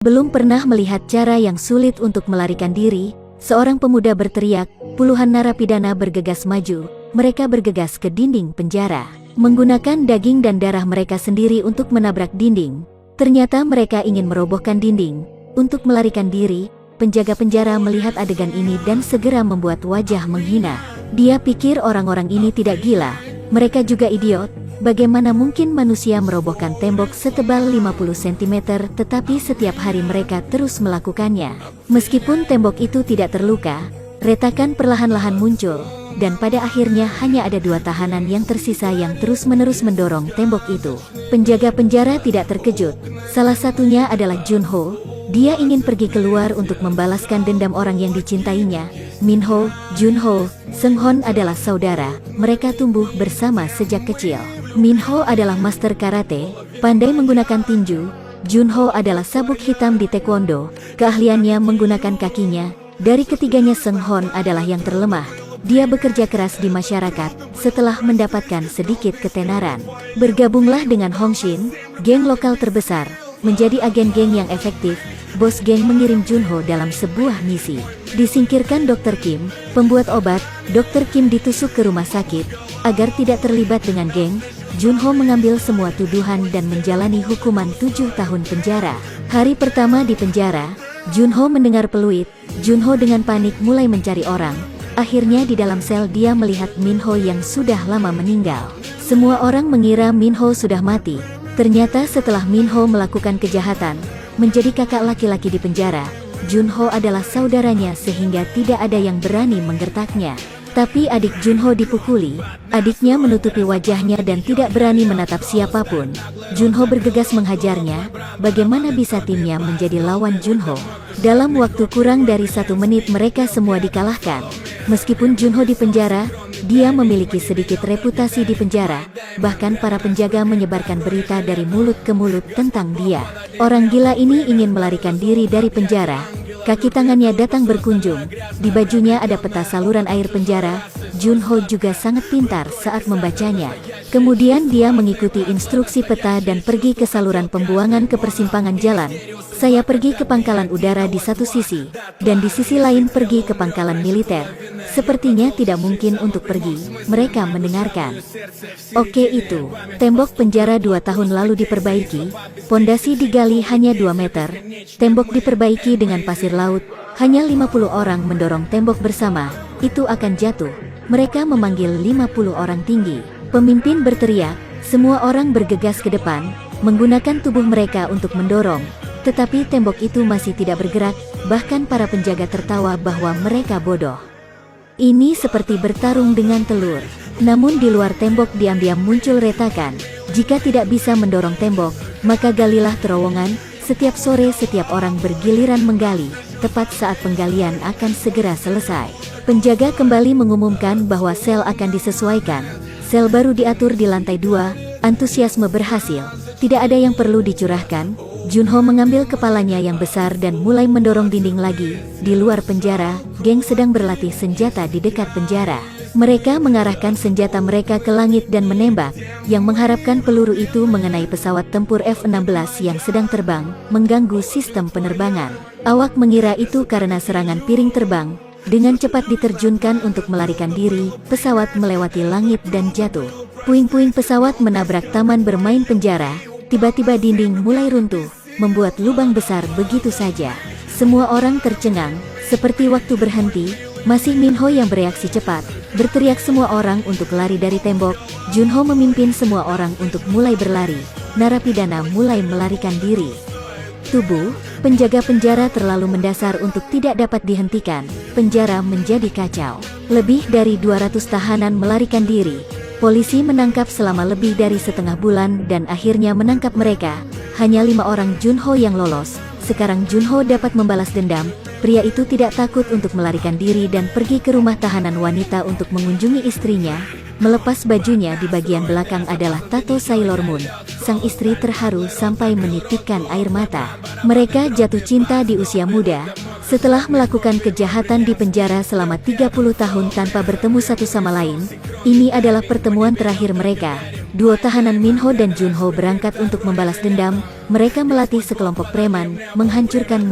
Belum pernah melihat cara yang sulit untuk melarikan diri, seorang pemuda berteriak, puluhan narapidana bergegas maju, mereka bergegas ke dinding penjara. Menggunakan daging dan darah mereka sendiri untuk menabrak dinding. Ternyata mereka ingin merobohkan dinding. Untuk melarikan diri, penjaga penjara melihat adegan ini dan segera membuat wajah menghina. Dia pikir orang-orang ini tidak gila, mereka juga idiot. Bagaimana mungkin manusia merobohkan tembok setebal 50 cm tetapi setiap hari mereka terus melakukannya. Meskipun tembok itu tidak terluka, retakan perlahan-lahan muncul, dan pada akhirnya hanya ada 2 tahanan yang tersisa yang terus-menerus mendorong tembok itu. Penjaga penjara tidak terkejut, salah satunya adalah Junho. Dia ingin pergi keluar untuk membalaskan dendam orang yang dicintainya. Minho, Junho, Seunghon adalah saudara, mereka tumbuh bersama sejak kecil. Minho adalah master karate, pandai menggunakan tinju. Junho adalah sabuk hitam di taekwondo, keahliannya menggunakan kakinya. Dari ketiganya Seunghon adalah yang terlemah. Dia bekerja keras di masyarakat, setelah mendapatkan sedikit ketenaran. Bergabunglah dengan Hongshin, geng lokal terbesar, menjadi agen geng yang efektif. Bos geng mengirim Junho dalam sebuah misi. Disingkirkan Dr. Kim, pembuat obat. Dr. Kim ditusuk ke rumah sakit. Agar tidak terlibat dengan geng, Junho mengambil semua tuduhan dan menjalani hukuman 7 tahun penjara. Hari pertama di penjara, Junho mendengar peluit. Junho dengan panik mulai mencari orang. Akhirnya di dalam sel dia melihat Minho yang sudah lama meninggal. Semua orang mengira Minho sudah mati. Ternyata setelah Minho melakukan kejahatan, menjadi kakak laki-laki di penjara, Junho adalah saudaranya sehingga tidak ada yang berani menggertaknya. Tapi adik Junho dipukuli, adiknya menutupi wajahnya dan tidak berani menatap siapapun. Junho bergegas menghajarnya, bagaimana bisa timnya menjadi lawan Junho? Dalam waktu kurang dari 1 menit mereka semua dikalahkan. Meskipun Junho di penjara, dia memiliki sedikit reputasi di penjara, bahkan para penjaga menyebarkan berita dari mulut ke mulut tentang dia. Orang gila ini ingin melarikan diri dari penjara. Kaki tangannya datang berkunjung, di bajunya ada peta saluran air penjara. Junho juga sangat pintar saat membacanya. Kemudian dia mengikuti instruksi peta dan pergi ke saluran pembuangan ke persimpangan jalan. Saya pergi ke pangkalan udara di satu sisi, dan di sisi lain pergi ke pangkalan militer. Sepertinya tidak mungkin untuk pergi, mereka mendengarkan. Oke itu, tembok penjara 2 tahun lalu diperbaiki, pondasi digali hanya 2 meter, tembok diperbaiki dengan pasir laut, hanya 50 orang mendorong tembok bersama, itu akan jatuh. Mereka memanggil 50 orang tinggi. Pemimpin berteriak, semua orang bergegas ke depan, menggunakan tubuh mereka untuk mendorong. Tetapi tembok itu masih tidak bergerak, bahkan para penjaga tertawa bahwa mereka bodoh. Ini seperti bertarung dengan telur. Namun di luar tembok diam-diam muncul retakan. Jika tidak bisa mendorong tembok, maka galilah terowongan. Setiap sore setiap orang bergiliran menggali, tepat saat penggalian akan segera selesai. Penjaga kembali mengumumkan bahwa sel akan disesuaikan. Sel baru diatur di lantai 2, antusiasme berhasil. Tidak ada yang perlu dicurahkan. Junho mengambil kepalanya yang besar dan mulai mendorong dinding lagi. Di luar penjara, geng sedang berlatih senjata di dekat penjara. Mereka mengarahkan senjata mereka ke langit dan menembak, yang mengharapkan peluru itu mengenai pesawat tempur F-16 yang sedang terbang, mengganggu sistem penerbangan. Awak mengira itu karena serangan piring terbang. Dengan cepat diterjunkan untuk melarikan diri, pesawat melewati langit dan jatuh. Puing-puing pesawat menabrak taman bermain penjara. Tiba-tiba dinding mulai runtuh, membuat lubang besar begitu saja. Semua orang tercengang, seperti waktu berhenti. Masih Minho yang bereaksi cepat, berteriak semua orang untuk lari dari tembok. Junho memimpin semua orang untuk mulai berlari. Narapidana mulai melarikan diri. Tubuh penjaga penjara terlalu mendasar untuk tidak dapat dihentikan. Penjara menjadi kacau. Lebih dari 200 tahanan melarikan diri. Polisi menangkap selama lebih dari setengah bulan dan akhirnya menangkap mereka. Hanya 5 orang Junho yang lolos. Sekarang Junho dapat membalas dendam. Pria itu tidak takut untuk melarikan diri dan pergi ke rumah tahanan wanita untuk mengunjungi istrinya. Melepas bajunya di bagian belakang adalah tato Sailor Moon. Sang istri terharu sampai menitikkan air mata. Mereka jatuh cinta di usia muda. Setelah melakukan kejahatan di penjara selama 30 tahun tanpa bertemu satu sama lain, ini adalah pertemuan terakhir mereka. duo tahanan Minho dan Junho berangkat untuk membalas dendam. Mereka melatih sekelompok preman, menghancurkan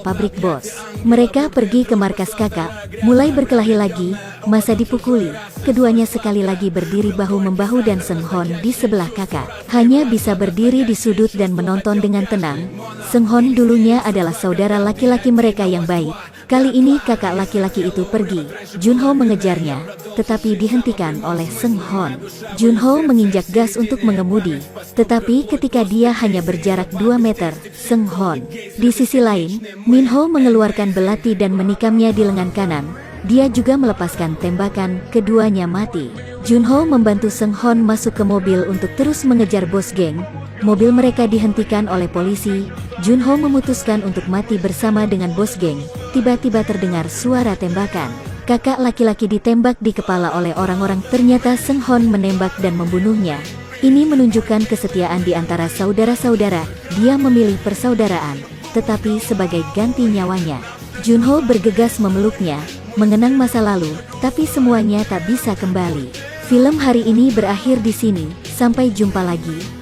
pabrik bos. Mereka pergi ke markas kakak, mulai berkelahi lagi, masa dipukuli. Keduanya sekali lagi berdiri bahu-membahu dan Senghon di sebelah kakak. Hanya bisa berdiri di sudut dan menonton dengan tenang. Senghon dulunya adalah saudara laki-laki mereka yang baik. Kali ini kakak laki-laki itu pergi. Junho mengejarnya, tetapi dihentikan oleh Senghon. Junho menginjak gas untuk mengemudi, tetapi ketika dia hanya berjarak 2 meter, Senghon. Di sisi lain, Minho mengeluarkan belati dan menikamnya di lengan kanan. Dia juga melepaskan tembakan, keduanya mati. Junho membantu Senghon masuk ke mobil untuk terus mengejar bos geng. Mobil mereka dihentikan oleh polisi. Junho memutuskan untuk mati bersama dengan bos geng. Tiba-tiba terdengar suara tembakan. Kakak laki-laki ditembak di kepala oleh orang-orang. Ternyata Senghon menembak dan membunuhnya. Ini menunjukkan kesetiaan di antara saudara-saudara. Dia memilih persaudaraan, tetapi sebagai ganti nyawanya. Junho bergegas memeluknya, mengenang masa lalu, tapi semuanya tak bisa kembali. Film hari ini berakhir di sini. Sampai jumpa lagi.